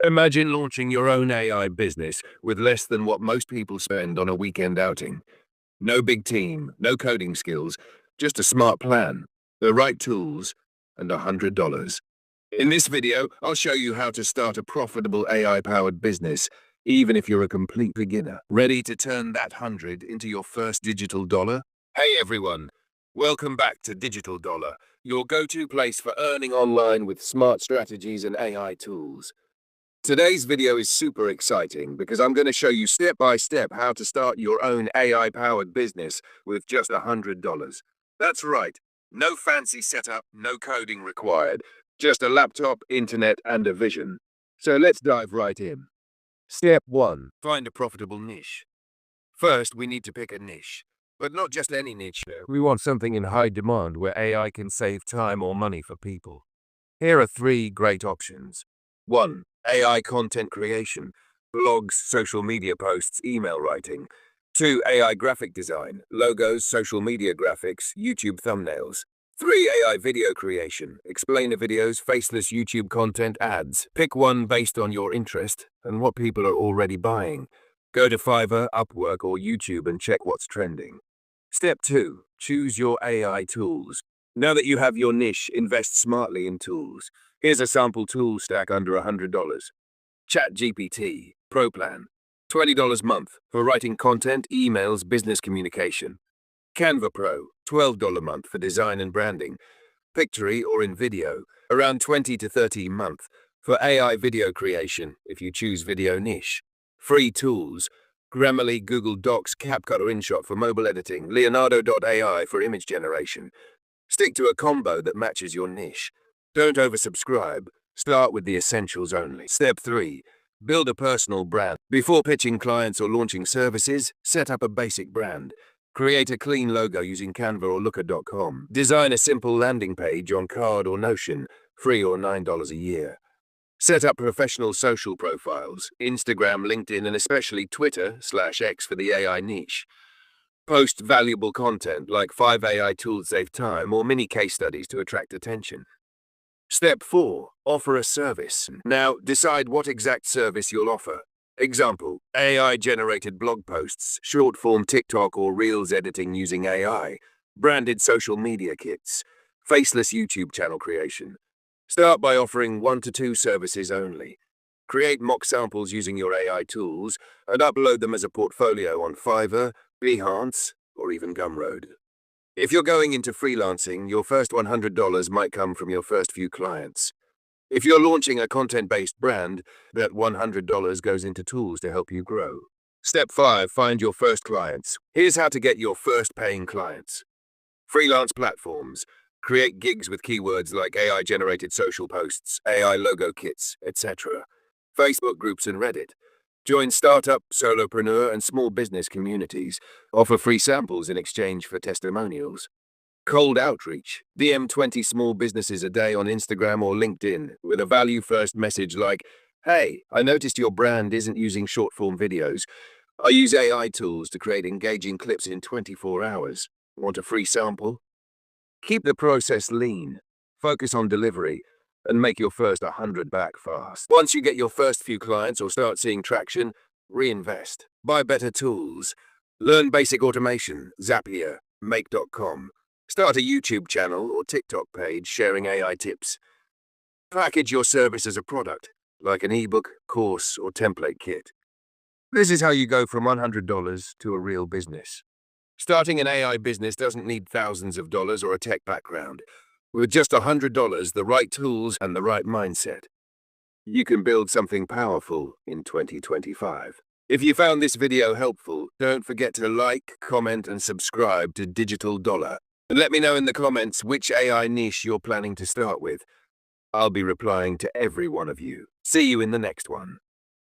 Imagine launching your own AI business with less than what most people spend on a weekend outing. No big team, no coding skills, just a smart plan, the right tools, and $100. In this video, I'll show you how to start a profitable AI-powered business, even if you're a complete beginner. Ready to turn that 100 into your first digital dollar? Hey everyone, welcome back to Digital Dollar, your go-to place for earning online with smart strategies and AI tools. Today's video is super exciting because I'm going to show you step by step how to start your own AI-powered business with just $100. That's right, no fancy setup, no coding required, just a laptop, internet, and a vision. So let's dive right in. Step 1. Find a profitable niche. First, we need to pick a niche, but not just any niche. We want something in high demand where AI can save time or money for people. Here are 3 great options. 1. AI content creation, blogs, social media posts, email writing. 2. AI graphic design, logos, social media graphics, YouTube thumbnails. 3. AI video creation, explainer videos, faceless YouTube content, ads. Pick one based on your interest and what people are already buying. Go to Fiverr, Upwork, or YouTube and check what's trending. Step 2. Choose your AI tools. Now that you have your niche, invest smartly in tools. Here's a sample tool stack under $100. ChatGPT Pro plan, $20 month for writing content, emails, business communication. Canva Pro, $12 month for design and branding. Pictory or InVideo, around $20 to $30 month for AI video creation if you choose video niche. Free tools, Grammarly, Google Docs, CapCut or InShot for mobile editing, Leonardo.ai for image generation. Stick to a combo that matches your niche. Don't oversubscribe. Start with the essentials only. Step 3. Build a personal brand. Before pitching clients or launching services, set up a basic brand. Create a clean logo using Canva or Looker.com. Design a simple landing page on Card or Notion, free or $9 a year. Set up professional social profiles, Instagram, LinkedIn, and especially Twitter/X for the AI niche. Post valuable content like 5 AI tools save time or mini case studies to attract attention. Step 4. Offer a service. Now, decide what exact service you'll offer. Example, AI-generated blog posts, short-form TikTok or Reels editing using AI, branded social media kits, faceless YouTube channel creation. Start by offering 1 to 2 services only. Create mock samples using your AI tools and upload them as a portfolio on Fiverr, Behance, or even Gumroad. If you're going into freelancing, your first $100 might come from your first few clients. If you're launching a content-based brand, that $100 goes into tools to help you grow. Step 5. Find your first clients. Here's how to get your first paying clients. Freelance platforms. Create gigs with keywords like AI-generated social posts, AI logo kits, etc. Facebook groups and Reddit. Join startup, solopreneur, and small business communities. Offer free samples in exchange for testimonials. Cold outreach. DM 20 small businesses a day on Instagram or LinkedIn with a value-first message like, "Hey, I noticed your brand isn't using short-form videos. I use AI tools to create engaging clips in 24 hours. Want a free sample?" Keep the process lean. Focus on delivery and make your first 100 back fast. Once you get your first few clients or start seeing traction, reinvest. Buy better tools. Learn basic automation, Zapier, Make.com. Start a YouTube channel or TikTok page sharing AI tips. Package your service as a product, like an ebook, course, or template kit. This is how you go from $100 to a real business. Starting an AI business doesn't need thousands of dollars or a tech background. With just $100, the right tools, and the right mindset, you can build something powerful in 2025. If you found this video helpful, don't forget to like, comment, and subscribe to Digital Dollar. And let me know in the comments which AI niche you're planning to start with. I'll be replying to every one of you. See you in the next one.